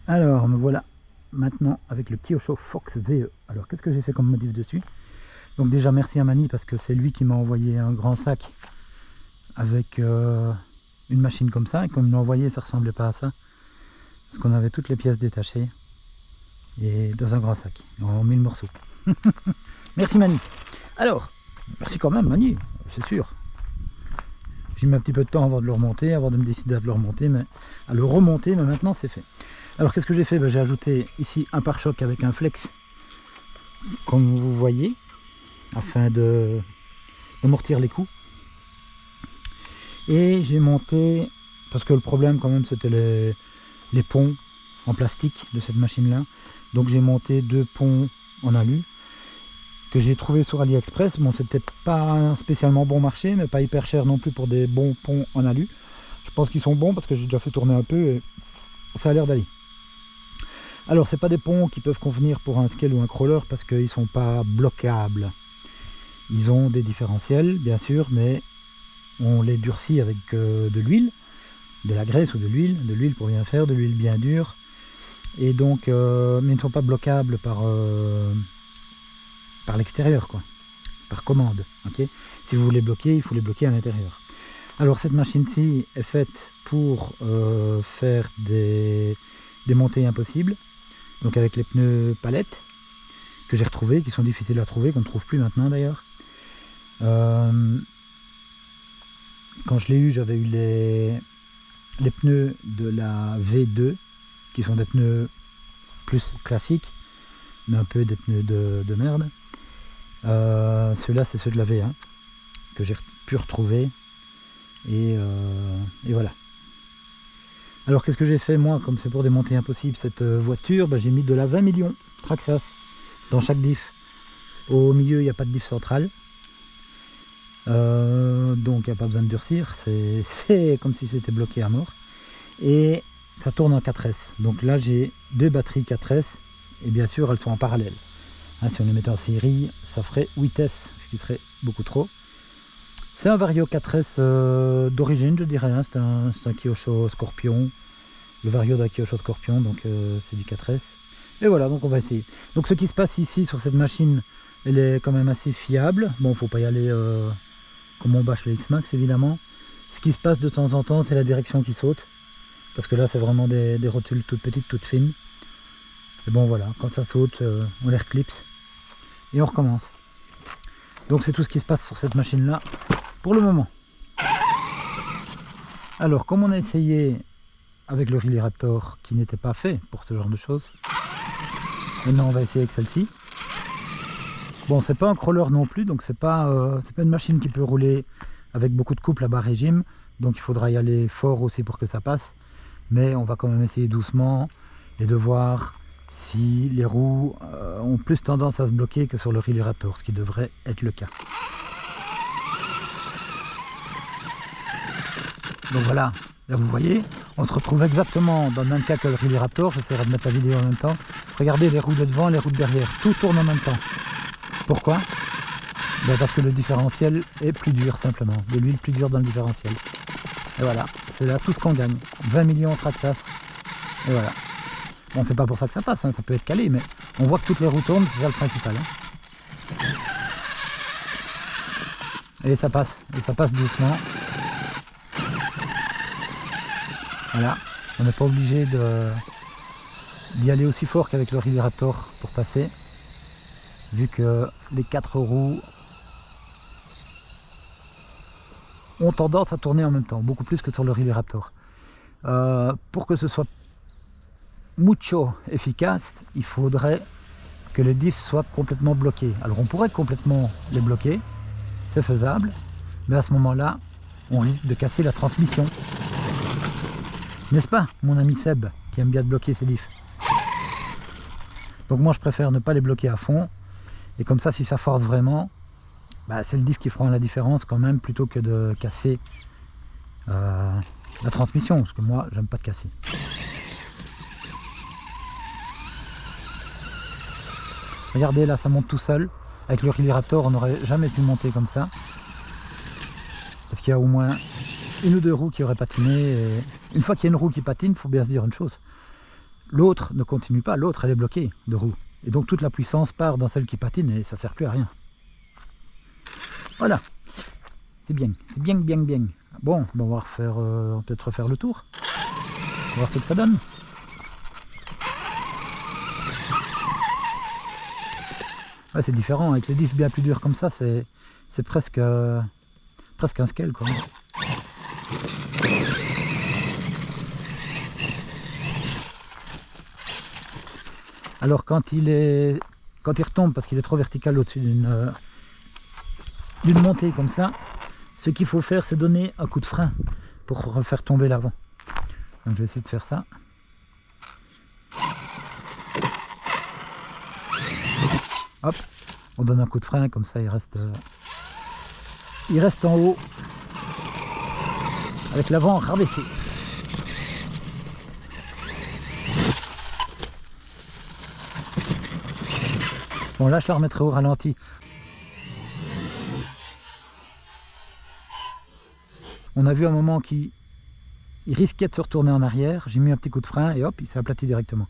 Alors, me voilà maintenant avec le Kyosho Fox VE. Alors, qu'est-ce que j'ai fait comme modif dessus? Donc déjà, merci à Mani parce que c'est lui qui m'a envoyé un grand sac avec une machine comme ça. Et comme il m'a envoyé, ça ressemblait pas à ça. Parce qu'on avait toutes les pièces détachées et dans un grand sac, en 1000 morceaux. Merci Mani. Alors, merci quand même Mani, c'est sûr. J'ai mis un petit peu de temps avant de le remonter, avant de me décider à le remonter, mais à le remonter, mais maintenant c'est fait. Alors qu'est-ce que j'ai fait? J'ai ajouté ici un pare-choc avec un flex, comme vous voyez, afin d'amortir les coups. Et j'ai monté, parce que le problème quand même c'était les ponts en plastique de cette machine là. Donc j'ai monté 2 ponts en alu que j'ai trouvé sur AliExpress. Bon, c'était pas un spécialement bon marché, mais pas hyper cher non plus pour des bons ponts en alu. Je pense qu'ils sont bons parce que j'ai déjà fait tourner un peu et ça a l'air d'aller. Alors, c'est pas des ponts qui peuvent convenir pour un scale ou un crawler parce qu'ils sont pas bloquables. Ils ont des différentiels, bien sûr, mais on les durcit avec de l'huile, de la graisse ou de l'huile pour bien faire, de l'huile bien dure. Et donc, mais ils ne sont pas bloquables par l'extérieur, quoi, par commande. Okay, si vous voulez bloquer, il faut les bloquer à l'intérieur. Alors cette machine-ci est faite pour faire des montées impossibles, donc avec les pneus palettes que j'ai retrouvés, qui sont difficiles à trouver, qu'on ne trouve plus maintenant d'ailleurs. Quand je l'ai eu, j'avais eu les pneus de la V2, qui sont des pneus plus classiques, mais un peu des pneus de merde. Ceux-là, c'est ceux de la V1 que j'ai pu retrouver. Et voilà. Alors qu'est-ce que j'ai fait moi, comme c'est pour des montées impossibles cette voiture, j'ai mis de la 20 millions Traxxas dans chaque diff. Au milieu il n'y a pas de diff centrale, donc il n'y a pas besoin de durcir, c'est comme si c'était bloqué à mort. Et ça tourne en 4S, donc là j'ai 2 batteries 4S et bien sûr elles sont en parallèle. Hein, si on les mettait en série, ça ferait 8S, ce qui serait beaucoup trop. C'est un Vario 4S d'origine, je dirais, hein. C'est un Kyosho Scorpion, le Vario d'un Kyosho Scorpion, donc c'est du 4S. Et voilà, donc on va essayer. Donc ce qui se passe ici sur cette machine, elle est quand même assez fiable. Bon, faut pas y aller comme on bâche le X-Max évidemment. Ce qui se passe de temps en temps, c'est la direction qui saute. Parce que là, c'est vraiment des rotules toutes petites, toutes fines. Et bon voilà, quand ça saute, on les reclipse et on recommence. Donc c'est tout ce qui se passe sur cette machine là pour le moment. Alors comme on a essayé avec le Riley Raptor qui n'était pas fait pour ce genre de choses, maintenant on va essayer avec celle-ci. Bon, c'est pas un crawler non plus, donc c'est pas une machine qui peut rouler avec beaucoup de couple à bas régime, donc il faudra y aller fort aussi pour que ça passe, mais on va quand même essayer doucement et de voir si les roues ont plus tendance à se bloquer que sur le Riley Raptor, ce qui devrait être le cas. Donc voilà, là vous voyez, on se retrouve exactement dans le même cas que le Riley Raptor. J'essaierai de mettre la vidéo en même temps. Regardez les roues de devant, les roues de derrière, tout tourne en même temps. Pourquoi? Parce que le différentiel est plus dur simplement, de l'huile plus dure dans le différentiel. Et voilà, c'est là tout ce qu'on gagne, 20 millions Traxxas, et voilà. Bon, c'est pas pour ça que ça passe, hein, ça peut être calé, mais on voit que toutes les roues tournent, c'est ça le principal. Hein. Et ça passe doucement. Voilà, on n'est pas obligé d'y aller aussi fort qu'avec le Riley Raptor pour passer, vu que les 4 roues ont tendance à tourner en même temps, beaucoup plus que sur le Riley Raptor. Pour que ce soit mucho efficace, il faudrait que les diffs soient complètement bloqués. Alors on pourrait complètement les bloquer, c'est faisable, mais à ce moment-là, on risque de casser la transmission. N'est-ce pas, mon ami Seb, qui aime bien bloquer ses diffs? Donc moi je préfère ne pas les bloquer à fond, et comme ça si ça force vraiment, c'est le diff qui fera la différence quand même, plutôt que de casser la transmission, parce que moi j'aime pas de casser. Regardez là, ça monte tout seul. Avec le Riley Raptor on n'aurait jamais pu monter comme ça, parce qu'il y a au moins une ou deux roues qui auraient patiné. Et une fois qu'il y a une roue qui patine, il faut bien se dire une chose, l'autre ne continue pas, l'autre elle est bloquée de roue. Et donc toute la puissance part dans celle qui patine et ça ne sert plus à rien. Voilà, c'est bien, bien. Bon, on va refaire, on va peut-être refaire le tour, on va voir ce que ça donne. Ouais, c'est différent, avec les diffs bien plus durs comme ça, c'est presque un scale quoi. Alors quand il retombe parce qu'il est trop vertical au-dessus d'une montée comme ça, ce qu'il faut faire c'est donner un coup de frein pour refaire tomber l'avant. Donc je vais essayer de faire ça. Hop, on donne un coup de frein comme ça il reste en haut avec l'avant rabaissé. Bon là je la remettrai au ralenti. On a vu un moment qu'il risquait de se retourner en arrière, j'ai mis un petit coup de frein et hop il s'est aplati directement.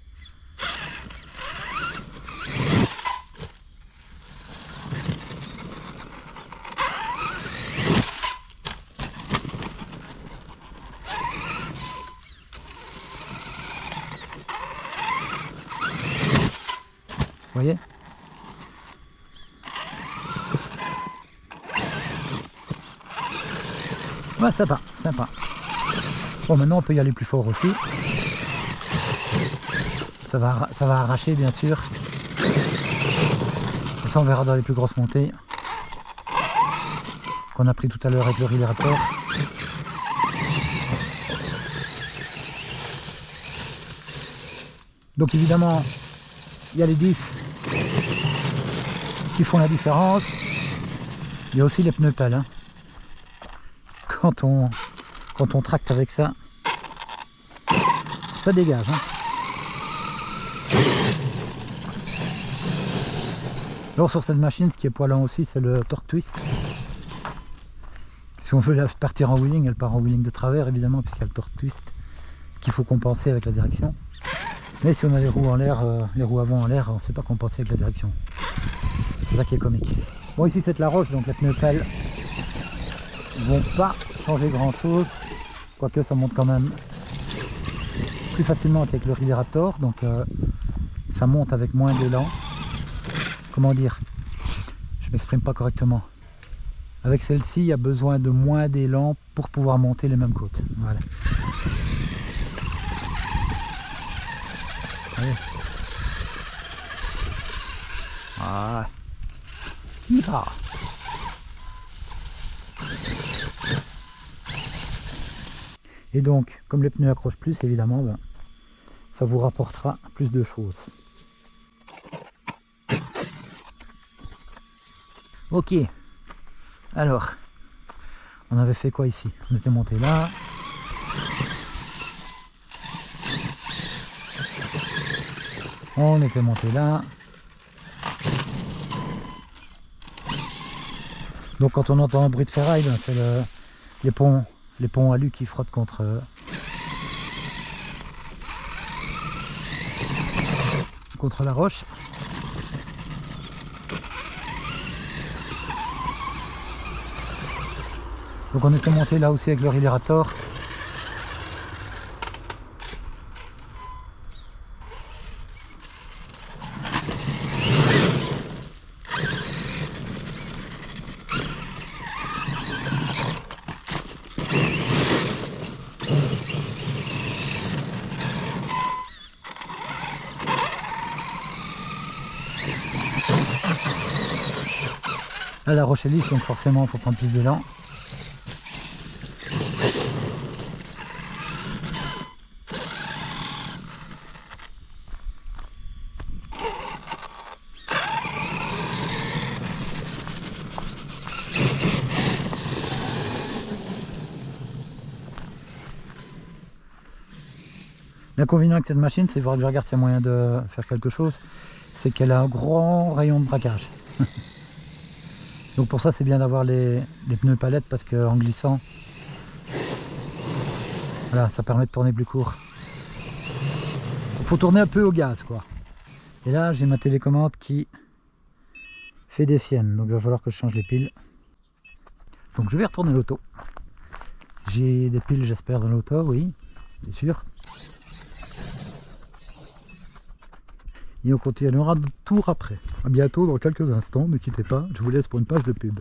Vous voyez? Ouais, sympa. Bon, maintenant on peut y aller plus fort aussi. Ça va arracher bien sûr. Et ça on verra dans les plus grosses montées qu'on a pris tout à l'heure avec le Riley Raptor. Donc évidemment, il y a les diffs qui font la différence. Il y a aussi les pneus pales. Hein. Quand on tracte avec ça, ça dégage. Hein. Alors sur cette machine, ce qui est poilant aussi, c'est le torque twist. Si on veut la partir en wheeling, elle part en wheeling de travers évidemment, puisqu'il y a le torque twist qu'il faut compenser avec la direction. Mais si on a les roues en l'air, les roues avant en l'air, on ne sait pas compenser avec la direction. C'est ça qui est comique. Bon, ici c'est de la roche, donc les pneus pales vont pas changer grand chose, quoique ça monte quand même plus facilement qu'avec le Riley Raptor, donc ça monte avec moins d'élan. Comment dire, je m'exprime pas correctement. Avec celle-ci, il y a besoin de moins d'élan pour pouvoir monter les mêmes côtes. Voilà. Allez. Ah. Hiha. Et donc, comme les pneus accrochent plus, évidemment, ben, ça vous rapportera plus de choses. Ok. Alors, on avait fait quoi ici? On était monté là. On était monté là. Donc quand on entend un bruit de ferraille, ben c'est les ponts alu qui frottent contre la roche. Donc on était monté là aussi avec le Riley Raptor. Là la roche est lisse, donc forcément il faut prendre plus d'élan. L'inconvénient avec cette machine, c'est que je regarde s'il y a moyen de faire quelque chose, c'est qu'elle a un grand rayon de braquage. Donc pour ça c'est bien d'avoir les pneus palettes parce qu'en glissant, voilà, ça permet de tourner plus court. faut tourner un peu au gaz quoi. Et là j'ai ma télécommande qui fait des siennes, donc il va falloir que je change les piles. Donc je vais retourner l'auto. J'ai des piles j'espère dans l'auto, oui, bien sûr. Et on continuera de tour après. A bientôt dans quelques instants, ne quittez pas, je vous laisse pour une page de pub.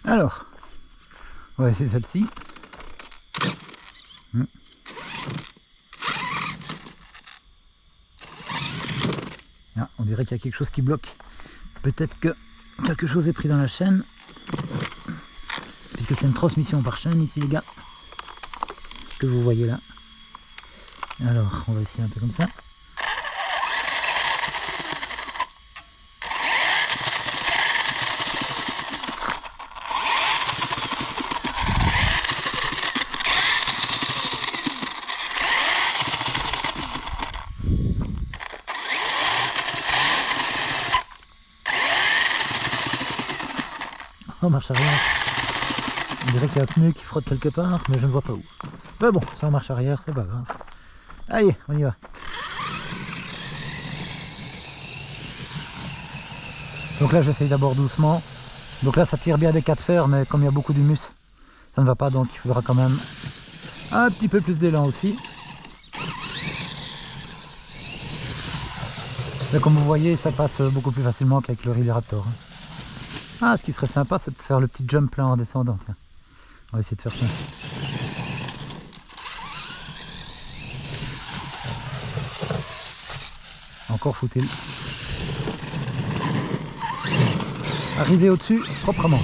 Alors, on va essayer celle-ci. Ah, on dirait qu'il y a quelque chose qui bloque. Peut-être que quelque chose est pris dans la chaîne. Puisque c'est une transmission par chaîne ici les gars. Que vous voyez là. Alors, on va essayer un peu comme ça. En marche arrière. On dirait qu'il y a un pneu qui frotte quelque part, mais je ne vois pas où. Mais bon, c'est en marche arrière, c'est pas grave. Allez, on y va. Donc là, j'essaye d'abord doucement. Donc là, ça tire bien des 4 fers, mais comme il y a beaucoup d'humus, ça ne va pas, donc il faudra quand même un petit peu plus d'élan aussi. Là, comme vous voyez, ça passe beaucoup plus facilement qu'avec le Riley Raptor. Ah, ce qui serait sympa, c'est de faire le petit jump là en descendant. Tiens. On va essayer de faire ça. Encore faut-il arriver au-dessus proprement.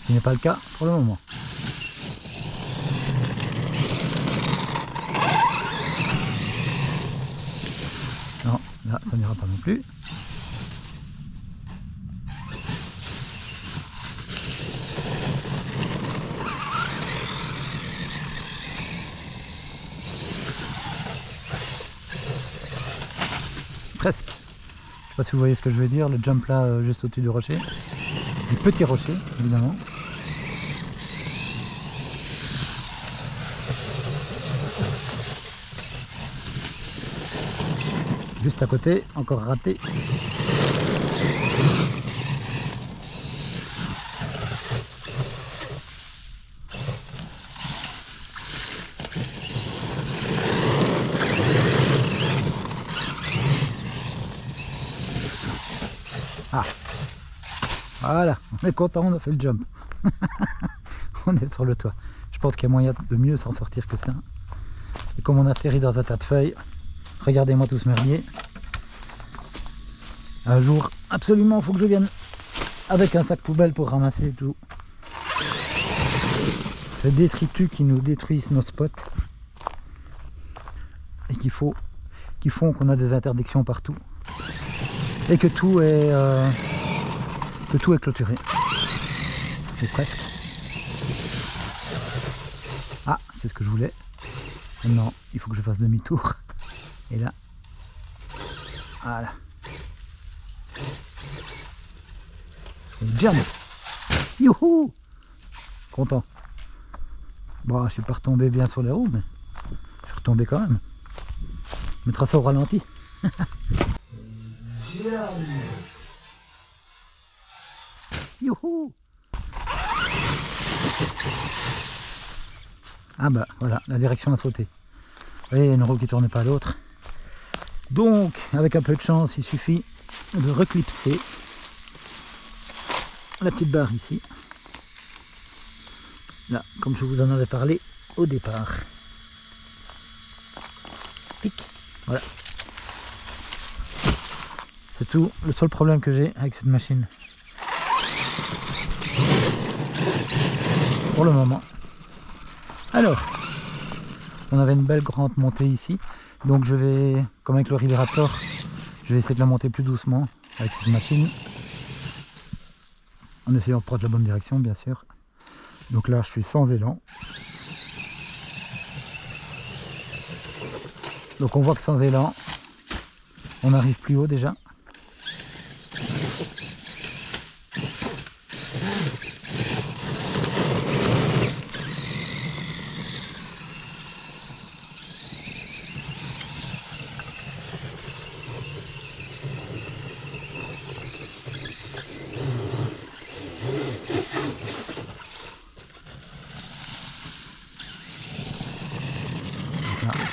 Ce qui n'est pas le cas pour le moment. Non, là, ça n'ira pas non plus. Presque. Je sais pas si vous voyez ce que je veux dire, le jump là juste au-dessus du rocher. Du petit rocher, évidemment. Juste à côté, encore raté. Ah, voilà, on est content, on a fait le jump. On est sur le toit. Je pense qu'il y a moyen de mieux s'en sortir que ça. Et comme on atterrit dans un tas de feuilles, regardez-moi tout ce merdier. Un jour, absolument, il faut que je vienne avec un sac poubelle pour ramasser tout. Ces détritus qui nous détruisent nos spots. Et qui font qu'on a des interdictions partout. Et que tout est clôturé. C'est presque. Ah, c'est ce que je voulais. Maintenant, il faut que je fasse demi-tour. Et là, voilà. Et jump. Youhou! Content. Bon, je suis pas retombé bien sur les roues, mais je suis retombé quand même. Je mettrai ça au ralenti. Youhou! Ah bah voilà, la direction a sauté. Vous voyez, une roue qui tourne pas à l'autre. Donc, avec un peu de chance, il suffit de reclipser la petite barre ici. Là, comme je vous en avais parlé au départ. Pic, voilà. C'est tout, le seul problème que j'ai avec cette machine. pour le moment. Alors, on avait une belle grande montée ici, donc je vais, comme avec le Riley Raptor, je vais essayer de la monter plus doucement avec cette machine, en essayant de prendre la bonne direction bien sûr. Donc là je suis sans élan. Donc on voit que sans élan, on arrive plus haut déjà.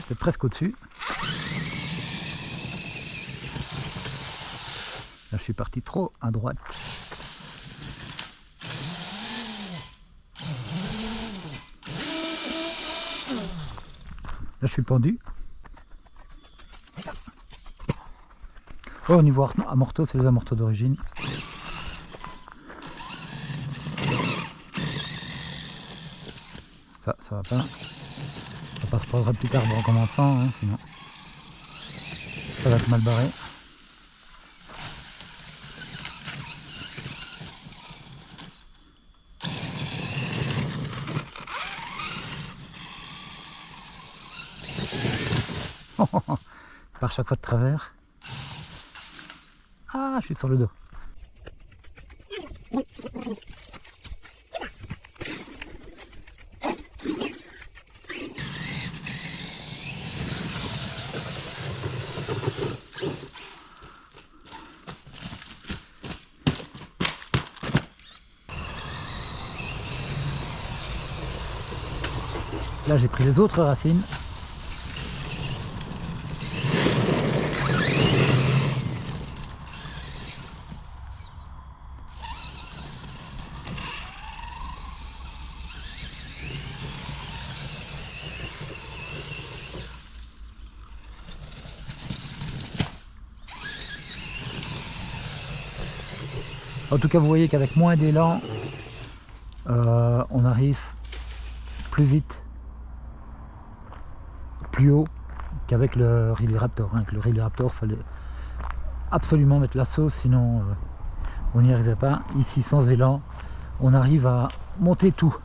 C'est presque au-dessus. Là, je suis parti trop à droite. Là, je suis pendu. Oh, au niveau amorto, c'est les amortos d'origine. Ça va pas. Ça se posera plus tard en commençant, hein, sinon ça va être mal barré. Par chaque fois de travers. Ah, je suis sur le dos. Là j'ai pris les autres racines. En tout cas vous voyez qu'avec moins d'élan on arrive plus vite, plus haut qu'avec le Riley Raptor. Avec le Riley Raptor, il fallait absolument mettre la sauce, sinon on n'y arrivait pas. Ici, sans élan, on arrive à monter tout.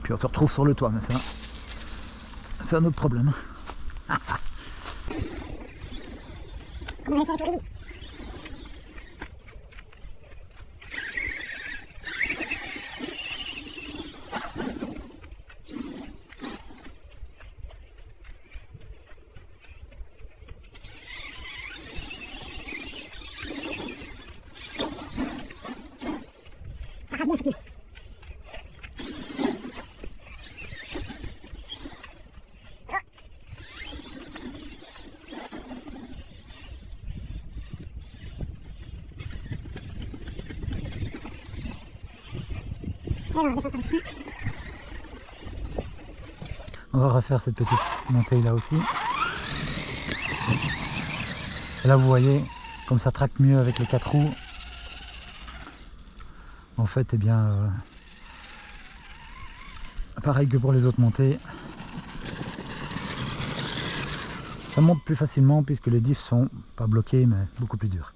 Puis on se retrouve sur le toit, mais ça, c'est un autre problème. On va refaire cette petite montée là aussi. Et là vous voyez, comme ça traque mieux avec les 4 roues. En fait, eh bien, pareil que pour les autres montées. Ça monte plus facilement puisque les diffs sont pas bloqués mais beaucoup plus durs.